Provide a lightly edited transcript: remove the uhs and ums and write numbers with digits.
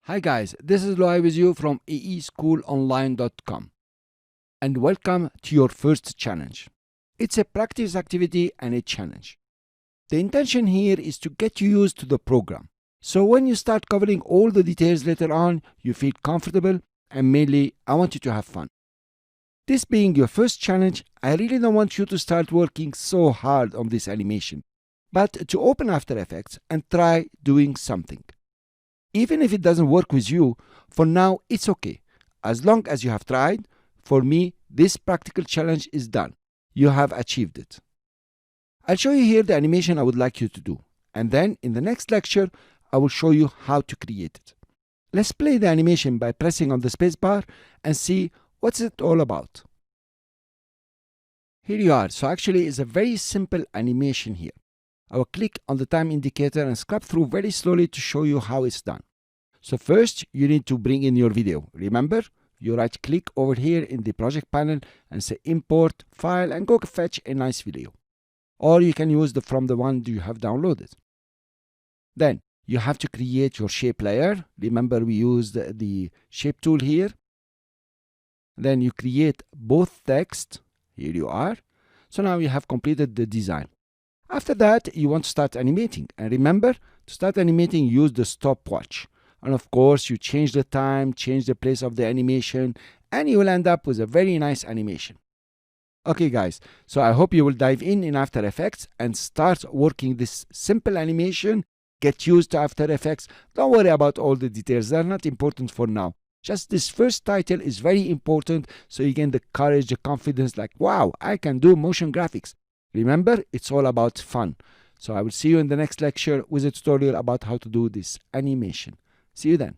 Hi guys, this is Loai with you from aeschoolonline.com and welcome to your first challenge. It's a practice activity and a challenge. The intention here is to get you used to the program. So when you start covering all the details later on, you feel comfortable, and mainly I want you to have fun. This being your first challenge, I really don't want you to start working so hard on this animation, but to open After Effects and try doing something. Even if it doesn't work with you, for now it's okay. As long as you have tried, for me, this practical challenge is done. You have achieved it. I'll show you here the animation I would like you to do, and then in the next lecture, I will show you how to create it. Let's play the animation by pressing on the spacebar and see what's it all about. Here you are. So actually it's a very simple animation here. I will click on the time indicator and scrub through very slowly to show you how it's done. So first, you need to bring in your video. Remember, you right click over here in the project panel and say import file and go fetch a nice video. Or you can use from the one you have downloaded. Then you have to create your shape layer. Remember, we used the shape tool here. Then you create both text. Here you are. So now you have completed the design. After that, you want to start animating. And remember, to start animating, use the stopwatch. And of course, you change the time, change the place of the animation, and you will end up with a very nice animation. Okay guys, so I hope you will dive in After Effects and start working this simple animation. Get used to After Effects. Don't worry about all the details. They're not important for now. Just this first title is very important, so you gain the courage, the confidence, like, wow, I can do motion graphics. Remember, it's all about fun. So I will see you in the next lecture with a tutorial about how to do this animation. See you then.